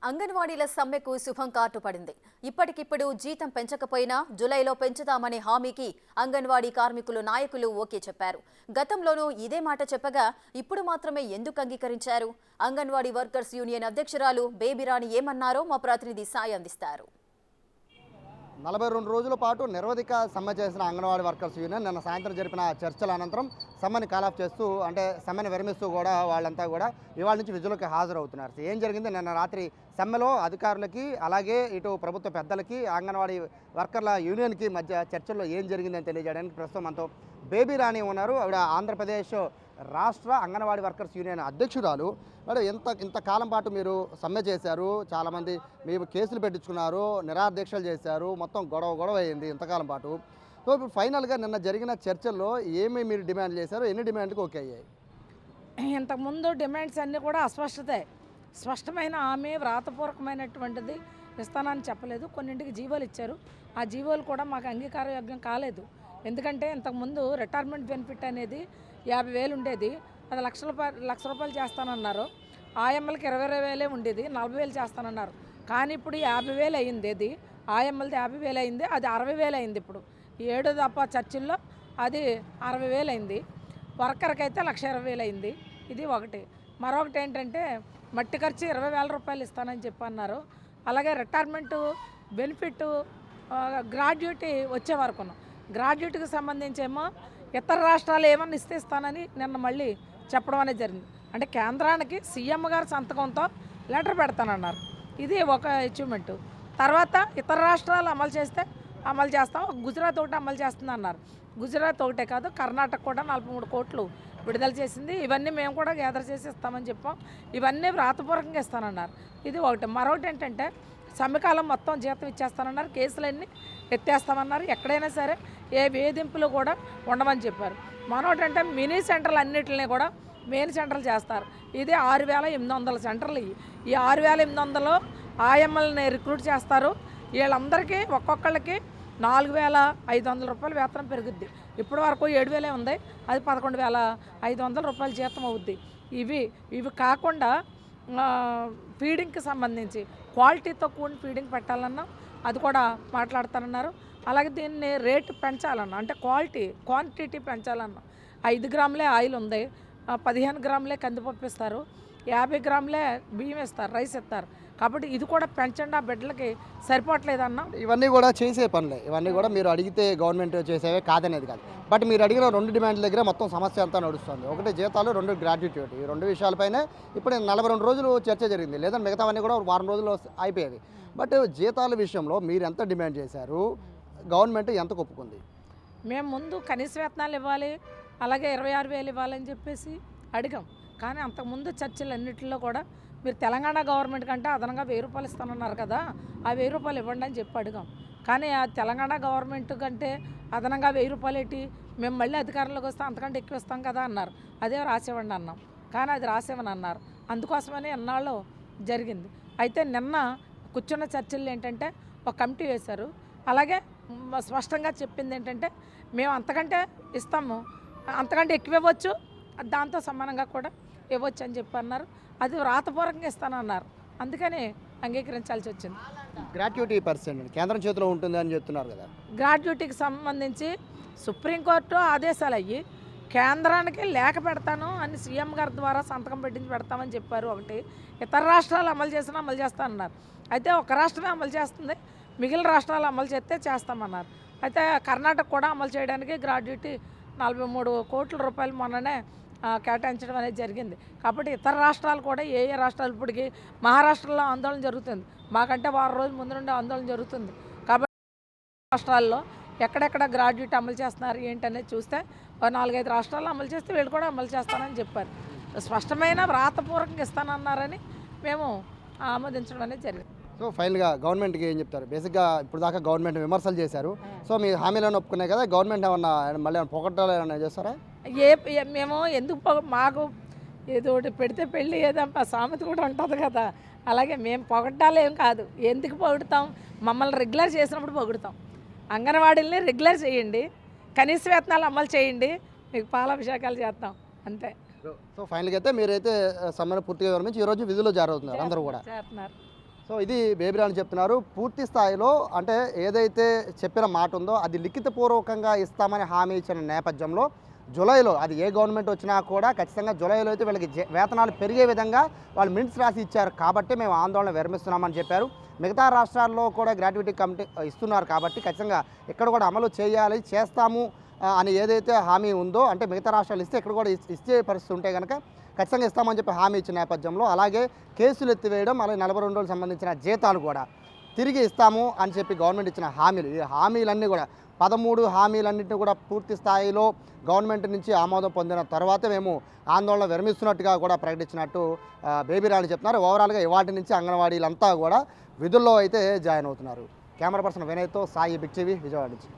అంగన్వాడీల సమ్మెకు శుభం కార్డు పడింది. ఇప్పటికిప్పుడు జీతం పెంచకపోయినా జూలైలో పెంచుతామనే హామీకి అంగన్వాడీ కార్మికులు నాయకులు ఓకే చెప్పారు. గతంలోనూ ఇదే మాట చెప్పగా ఇప్పుడు మాత్రమే ఎందుకు అంగీకరించారు? అంగన్వాడీ వర్కర్స్ యూనియన్ అధ్యక్షురాలు బేబీరాణి ఏమన్నారో మా ప్రతినిధి సాయి అందిస్తారు. 42 రోజుల పాటు నిరవధిక సమ్మె చేసిన అంగన్వాడీ వర్కర్స్ యూనియన్ నిన్న సాయంత్రం జరిపిన చర్చల అనంతరం సమ్మెని కాలాఫ్ చేస్తూ సమ్మెను విరమిస్తూ కూడా వాళ్ళంతా కూడా ఇవాళ నుంచి విధులకు హాజరవుతున్నారు. ఏం జరిగింది నిన్న రాత్రి సమ్మెలో అధికారులకి అలాగే ఇటు ప్రభుత్వ పెద్దలకి అంగన్వాడీ వర్కర్ల యూనియన్కి మధ్య చర్చల్లో ఏం జరిగిందని తెలియజేయడానికి ప్రస్తుతం మనతో బేబీరాణి ఉన్నారు. ఆవిడ ఆంధ్రప్రదేశ్ రాష్ట్ర అంగన్వాడీ వర్కర్స్ యూనియన్ అధ్యక్షురాలు. మేడం, ఇంతకాలం పాటు మీరు సమ్మె చేశారు, చాలామంది మీరు కేసులు పెట్టించుకున్నారు, నిరాదీక్షలు చేశారు, మొత్తం గొడవ అయింది ఇంతకాలం పాటు. సో ఇప్పుడు ఫైనల్గా నిన్న జరిగిన చర్చల్లో మీరు డిమాండ్ చేశారు, ఎన్ని డిమాండ్కి ఓకే అయ్యాయి? ఇంతకుముందు డిమాండ్స్ అన్నీ కూడా అస్పష్టతే. స్పష్టమైన హామీ వ్రాతపూర్వకమైనటువంటిది ఇస్తానని చెప్పలేదు. కొన్నింటికి జీవోలు ఇచ్చారు. ఆ జీవోలు కూడా మాకు అంగీకారయోగ్యం కాలేదు. ఎందుకంటే ఇంతకుముందు రిటైర్మెంట్ బెనిఫిట్ అనేది 50,000 ఉండేది, అది లక్ష రూపాయలు చేస్తానన్నారు. ఆయమ్మలకి 20,000 ఉండేది, 40,000 చేస్తానన్నారు. కానీ ఇప్పుడు 50,000 అయింది. అది ఆయమ్మలది 50,000 అయింది, అది 60,000 అయింది. ఇప్పుడు 7 దఫా చర్చిల్లో అది 60,000 అయింది. వర్కర్కి అయితే 1,20,000 అయింది. ఇది ఒకటి. మరొకటి ఏంటంటే మట్టి ఖర్చు 20,000 రూపాయలు ఇస్తానని చెప్పి అన్నారు. అలాగే రిటైర్మెంటు బెనిఫిట్ గ్రాడ్యుయేటీ వచ్చే వరకు, గ్రాడ్యుయేట్కి సంబంధించేమో ఇతర రాష్ట్రాలు ఏమన్నా ఇస్తానని నిన్న మళ్ళీ చెప్పడం అనేది జరిగింది. అంటే కేంద్రానికి సీఎం గారి సంతకంతో లెటర్ పెడతానన్నారు. ఇది ఒక అచీవ్మెంట్. తర్వాత ఇతర రాష్ట్రాలు అమలు చేస్తే అమలు చేస్తాం, గుజరాత్ ఒకటి అమలు చేస్తుంది అన్నారు. గుజరాత్ ఒకటే కాదు, కర్ణాటక కూడా 43 కోట్లు విడుదల చేసింది. ఇవన్నీ మేము కూడా గ్యాదర్ చేసి ఇస్తామని చెప్పాం. ఇవన్నీ వ్రాతపూర్వకంగా ఇస్తానన్నారు. ఇది ఒకటి. మరొకటి ఏంటంటే సమ్మెకాలం మొత్తం జీతం ఇచ్చేస్తానన్నారు, కేసులన్నీ ఎత్తేస్తామన్నారు. ఎక్కడైనా సరే ఏ వేధింపులు కూడా ఉండమని చెప్పారు. మరొకటంటే మినీ సెంటర్లు అన్నింటినీ కూడా మెయిన్ సెంటర్లు చేస్తారు. ఇది 6,800 సెంటర్లు. ఈ 6,800 ఆయమ్మల్ని రిక్రూట్ చేస్తారు. వీళ్ళందరికీ ఒక్కొక్కళ్ళకి 4,500 రూపాయలు వేతనం పెరుగుద్ది. ఇప్పటి వరకు 7,000 ఉంది, అది 11,500 రూపాయలు జీతం అవుద్ది. ఇవి కాకుండా ఫీడింగ్కి సంబంధించి క్వాలిటీతో కూడిన ఫీడింగ్ పెట్టాలన్నా అది కూడా మాట్లాడతానన్నారు. అలాగే దీన్ని రేటు పెంచాలన్నా, అంటే క్వాంటిటీ పెంచాలన్నా. 5 గ్రాములే ఆయిల్ ఉంది, 15 గ్రాములే కందిపప్పు ఇస్తారు, 50 గ్రాములే బియ్యం ఇస్తారు, రైస్ ఇస్తారు. కాబట్టి ఇది కూడా పెంచండి, ఆ బిడ్డలకి సరిపోవట్లేదన్నా. ఇవన్నీ కూడా చేసే పనులే, ఇవన్నీ కూడా మీరు అడిగితే గవర్నమెంట్ చేసేవే కాదనేది కాదు. బట్ మీరు అడిగిన 2 డిమాండ్ల దగ్గర మొత్తం సమస్య అంతా నడుస్తుంది. ఒకటి జీతాలు, 2 గ్రాడ్యుయేట్. ఈ 2 విషయాలపైనే ఇప్పుడు 42 రోజులు చర్చ జరిగింది. లేదా మిగతావన్నీ కూడా వారం రోజుల్లో అయిపోయేది. బట్ జీతాల విషయంలో మీరు ఎంత డిమాండ్ చేశారు, గవర్నమెంట్ ఎంత ఒప్పుకుంది? మేము ముందు కనీస వేతనాలు ఇవ్వాలి, అలాగే 26,000 ఇవ్వాలని చెప్పేసి అడిగాం. కానీ అంతకుముందు చర్చలన్నింటిలో కూడా మీరు తెలంగాణ గవర్నమెంట్ కంటే అదనంగా 1,000 రూపాయలు ఇస్తానన్నారు కదా, ఆ 1,000 రూపాయలు ఇవ్వండి అని చెప్పి అడిగాం. కానీ ఆ తెలంగాణ గవర్నమెంట్ కంటే అదనంగా 1,000 రూపాయలు ఏంటి, మేము మళ్ళీ అధికారంలోకి వస్తే అంతకంటే ఎక్కువ ఇస్తాం కదా అన్నారు. అదే రాసేవండి అన్నాం, కానీ అది రాసేవని అన్నారు. అందుకోసమని ఎన్నాళ్ళు జరిగింది. అయితే నిన్న కూర్చున్న చర్చలు ఏంటంటే ఒక కమిటీ వేశారు. అలాగే స్పష్టంగా చెప్పింది ఏంటంటే మేము అంతకంటే ఇస్తాము, అంతకంటే ఎక్కువ ఇవ్వచ్చు, దాంతో సమానంగా కూడా ఇవ్వచ్చు అని చెప్పి అన్నారు. అది వ్రాతపూర్వకంగా ఇస్తానన్నారు. అందుకని అంగీకరించాల్సి వచ్చింది. గ్రాట్యుటీ పర్సెంట్ కేంద్రం చేతిలో ఉంటుంది అని చెప్తున్నారు కదా. గ్రాడ్యుయేటీకి సంబంధించి సుప్రీంకోర్టు ఆదేశాలు అయ్యి కేంద్రానికి లేఖ పెడతాను అని సీఎం గారి ద్వారా సంతకం పెట్టించి పెడతామని చెప్పారు. ఒకటి, ఇతర రాష్ట్రాలు అమలు చేసినా అమలు చేస్తానన్నారు. అయితే ఒక రాష్ట్రమే అమలు చేస్తుంది, మిగిలిన రాష్ట్రాలు అమలు చేస్తే చేస్తామన్నారు. అయితే కర్ణాటక కూడా అమలు చేయడానికి గ్రాడ్యుయేటీ 43 కోట్ల రూపాయలు మొన్ననే కేటాయించడం అనేది జరిగింది. కాబట్టి ఇతర రాష్ట్రాలు కూడా ఏ రాష్ట్రాలు, ఇప్పటికి మహారాష్ట్రలో ఆందోళన జరుగుతుంది, మాకంటే వారం రోజుల ముందు నుండి ఆందోళన జరుగుతుంది. కాబట్టి రాష్ట్రాల్లో ఎక్కడెక్కడ గ్రాడ్యుయేట్ అమలు చేస్తున్నారు ఏంటనేది చూస్తే 4-5 రాష్ట్రాల్లో అమలు చేస్తే వీళ్ళు కూడా అమలు చేస్తానని చెప్పారు. స్పష్టమైన వ్రాతపూర్వకంగా ఇస్తానన్నారని మేము ఆమోదించడం అనేది జరిగింది. సో ఫైనల్గా గవర్నమెంట్కి ఏం చెప్తారు? బేసిక్గా ఇప్పుడు దాకా గవర్నమెంట్ విమర్శలు చేశారు. సో మీ హామీలను ఒప్పుకున్నాయి కదా, గవర్నమెంట్ ఏమన్నా మళ్ళీ పొగట్టాలు ఏమన్నా చేస్తారా? మేము ఎందుకు మాకు ఏదో ఒకటి పెడితే పెళ్ళి ఏదమ్మా సామెత కూడా ఉంటుంది కదా, అలాగే మేము పొగట్టాలు ఏం కాదు. ఎందుకు పొగుడుతాం? మమ్మల్ని రెగ్యులర్ చేసినప్పుడు పొగుడుతాం. అంగన్వాడీలని రెగ్యులర్ చేయండి, కనీస వేతనాలు అమలు చేయండి, మీకు పాలాభిషేకాలు చేస్తాం, అంతే. సో ఫైనల్గా అయితే మీరైతే సమ్మెను పూర్తిగా విరమించి ఈరోజు విధుల్లో జారుతున్నారు అందరూ కూడా. చేస్తున్నారు. సో ఇది బేబీరాణి చెప్తున్నారు. పూర్తి స్థాయిలో అంటే ఏదైతే చెప్పిన మాట ఉందో అది లిఖితపూర్వకంగా ఇస్తామని హామీ ఇచ్చిన నేపథ్యంలో జూలైలో అది ఏ గవర్నమెంట్ వచ్చినా కూడా ఖచ్చితంగా జూలైలో అయితే వీళ్ళకి వేతనాలు పెరిగే విధంగా వాళ్ళు మినిట్స్ రాసి ఇచ్చారు కాబట్టి మేము ఆందోళన విరమిస్తున్నామని చెప్పారు. మిగతా రాష్ట్రాల్లో కూడా గ్రాట్యుటీ కమిటీ ఇస్తున్నారు కాబట్టి ఖచ్చితంగా ఇక్కడ కూడా అమలు చేయాలి, చేస్తాము అని ఏదైతే హామీ ఉందో అంటే మిగతా రాష్ట్రాలు ఇస్తే ఇక్కడ కూడా ఇచ్చే పరిస్థితి ఉంటే కనుక ఖచ్చితంగా ఇస్తామని చెప్పి హామీ ఇచ్చిన నేపథ్యంలో అలాగే కేసులు ఎత్తివేయడం అలాగే 42 రోజులకు సంబంధించిన జీతాలు కూడా తిరిగి ఇస్తాము అని చెప్పి గవర్నమెంట్ ఇచ్చిన హామీలు ఈ హామీలన్నీ కూడా 13 హామీలన్నింటినీ కూడా పూర్తి స్థాయిలో గవర్నమెంట్ నుంచి ఆమోదం పొందిన తర్వాతే మేము ఆందోళన విరమిస్తున్నట్టుగా కూడా ప్రకటించినట్టు బేబీరాణి చెప్తున్నారు. ఓవరాల్గా ఇవాటి నుంచి అంగన్వాడీలంతా కూడా విధుల్లో అయితే జాయిన్ అవుతున్నారు. కెమెరా పర్సన్ వినయ్తో సాయి బిగ్ టీవీ విజయవాడ నుంచి.